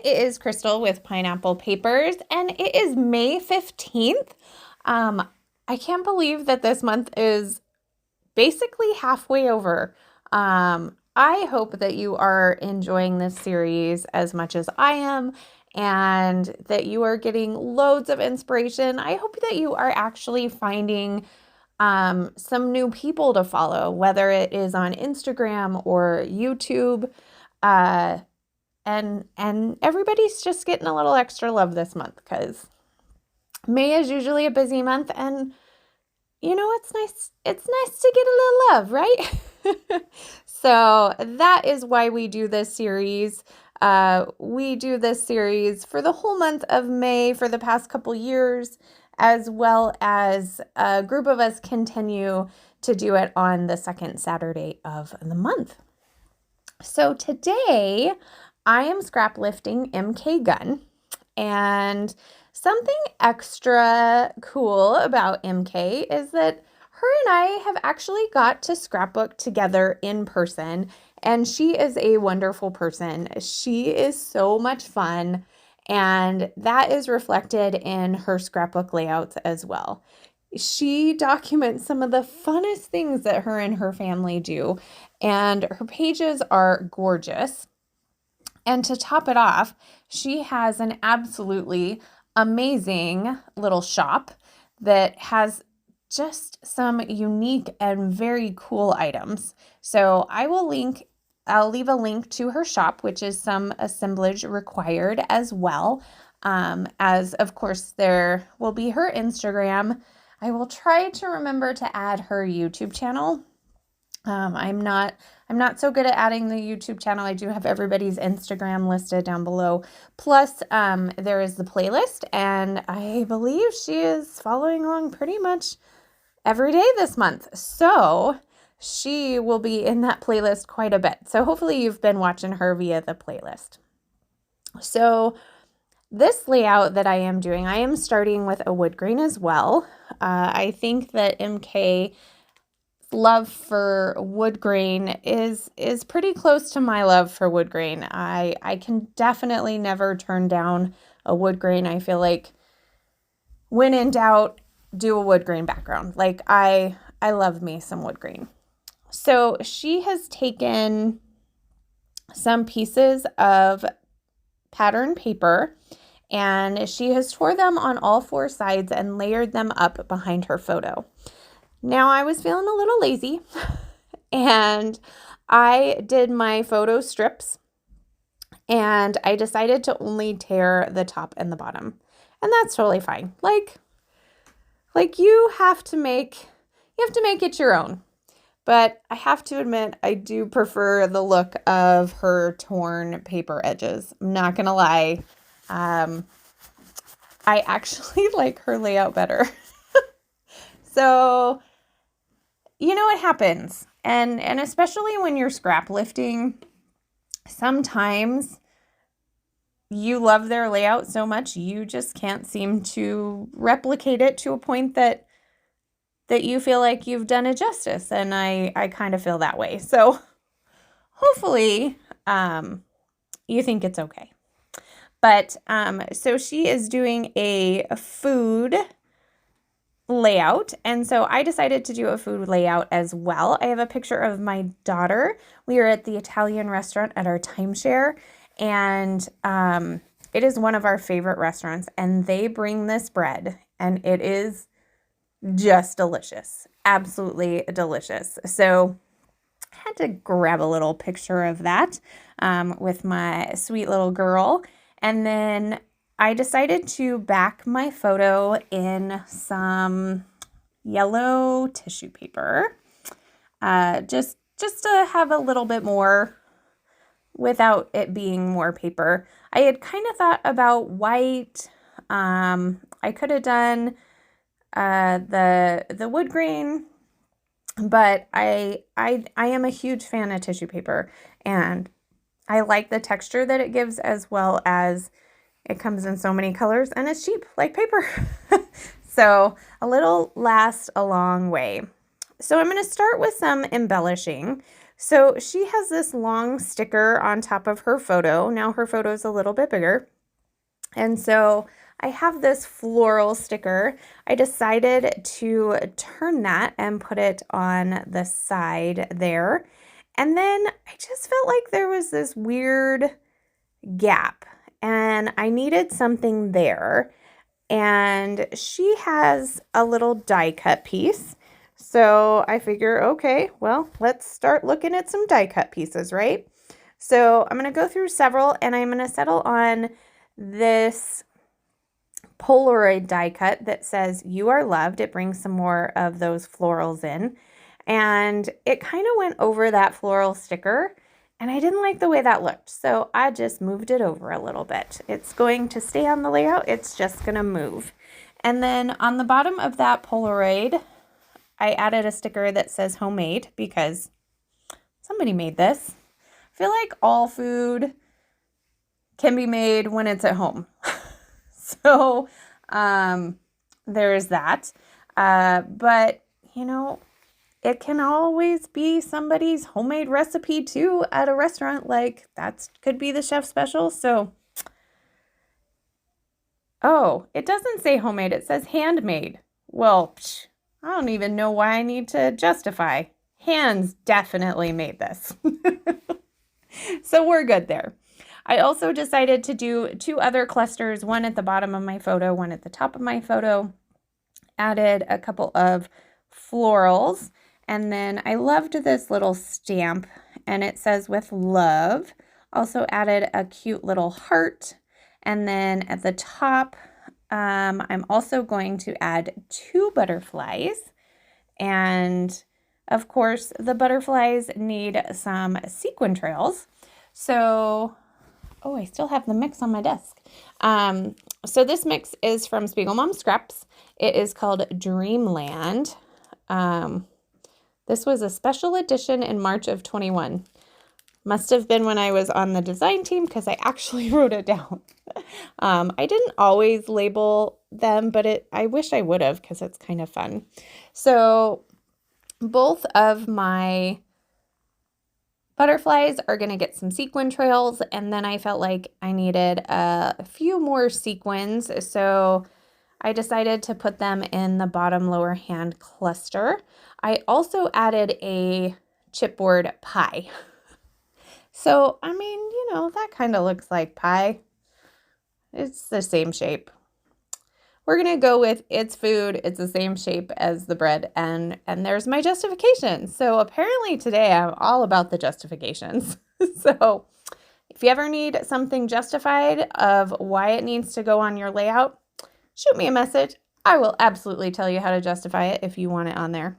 It is Crystal with Pineapple Papers, and it is May 15th. I can't believe that this month is basically halfway over. I hope that you are enjoying this series as much as I am and that you are getting loads of inspiration. I hope that you are actually finding some new people to follow, whether it is on Instagram or YouTube. And everybody's just getting a little extra love this month because May is usually a busy month, and you know, it's nice to get a little love, right? So that is why we do this series. We do this series for the whole month of May for the past couple years, as well as a group of us continue to do it on the second Saturday of the month. So today I am scraplifting MK Gunn, and something extra cool about MK is that her and I have actually got to scrapbook together in person, and she is a wonderful person. She is so much fun, and that is reflected in her scrapbook layouts as well. She documents some of the funnest things that her and her family do, and her pages are gorgeous. And to top it off, she has an absolutely amazing little shop that has just some unique and very cool items. So I'll leave a link to her shop, which is some assemblage required as well. As of course there will be her Instagram. I will try to remember to add her YouTube channel. I'm not so good at adding the YouTube channel. I do have everybody's Instagram listed down below. Plus, there is the playlist, and I believe she is following along pretty much every day this month. So she will be in that playlist quite a bit. So hopefully you've been watching her via the playlist. So this layout that I am doing, I am starting with a wood grain as well. I think that MK love for wood grain is pretty close to my love for wood grain. I can definitely never turn down a wood grain. I feel like when in doubt, do a wood grain background. Like I love me some wood grain. So she has taken some pieces of pattern paper and she has tore them on all four sides and layered them up behind her photo. Now, I was feeling a little lazy, and I did my photo strips, and I decided to only tear the top and the bottom, and that's totally fine. Like you have to make it your own, but I have to admit, I do prefer the look of her torn paper edges. I'm not gonna lie, I actually like her layout better. So, you know what happens, and especially when you're scrap lifting, sometimes you love their layout so much you just can't seem to replicate it to a point that you feel like you've done it justice, and I kind of feel that way. So hopefully you think it's okay. But so she is doing a food layout, and so I decided to do a food layout as well. I have a picture of my daughter. We are at the Italian restaurant at our timeshare, and it is one of our favorite restaurants, and they bring this bread, and it is just delicious. Absolutely delicious. So I had to grab a little picture of that with my sweet little girl, and then I decided to back my photo in some yellow tissue paper, just to have a little bit more without it being more paper. I had kind of thought about white. I could have done the wood grain, but I am a huge fan of tissue paper, and I like the texture that it gives, as well as it comes in so many colors, and it's cheap like paper. So a little lasts a long way. So I'm going to start with some embellishing. So she has this long sticker on top of her photo. Now her photo is a little bit bigger. And so I have this floral sticker. I decided to turn that and put it on the side there. And then I just felt like there was this weird gap and I needed something there. And she has a little die cut piece. So I figure, okay, well, let's start looking at some die cut pieces, right? So I'm going to go through several and I'm going to settle on this Polaroid die cut that says "You Are Loved." It brings some more of those florals in. And it kind of went over that floral sticker and I didn't like the way that looked. So I just moved it over a little bit. It's going to stay on the layout. It's just going to move. And then on the bottom of that Polaroid, I added a sticker that says homemade because somebody made this. I feel like all food can be made when it's at home. So there's that. But, you know, it can always be somebody's homemade recipe too at a restaurant. Like that could be the chef special. So, oh, it doesn't say homemade. It says handmade. Well, I don't even know why I need to justify. Hands definitely made this. So we're good there. I also decided to do 2 other clusters, one at the bottom of my photo, one at the top of my photo. Added a couple of florals. And then I loved this little stamp and it says "with love." Also added a cute little heart. And then at the top, I'm also going to add 2 butterflies. And of course, the butterflies need some sequin trails. So, oh, I still have the mix on my desk. So this mix is from Spiegelmom Scraps. It is called Dreamland. This was a special edition in March of 21. Must have been when I was on the design team because I actually wrote it down. I didn't always label them, but I wish I would have because it's kind of fun. So both of my butterflies are going to get some sequin trails, and then I felt like I needed a few more sequins, so I decided to put them in the bottom lower hand cluster. I also added a chipboard pie. So, I mean, you know, that kind of looks like pie. It's the same shape. We're going to go with it's food. It's the same shape as the bread. And there's my justification. So apparently today I'm all about the justifications. So if you ever need something justified of why it needs to go on your layout, shoot me a message. I will absolutely tell you how to justify it if you want it on there.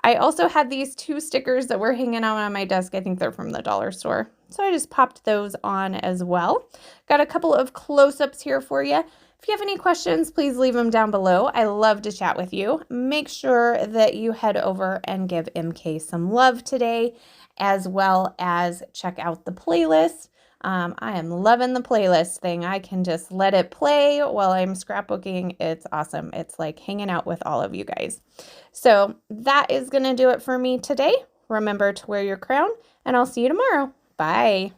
I also had these 2 stickers that were hanging out on my desk. I think they're from the dollar store. So I just popped those on as well. Got a couple of close-ups here for you. If you have any questions, please leave them down below. I love to chat with you. Make sure that you head over and give MK some love today, as well as check out the playlist. I am loving the playlist thing. I can just let it play while I'm scrapbooking. It's awesome. It's like hanging out with all of you guys. So that is going to do it for me today. Remember to wear your crown, and I'll see you tomorrow. Bye.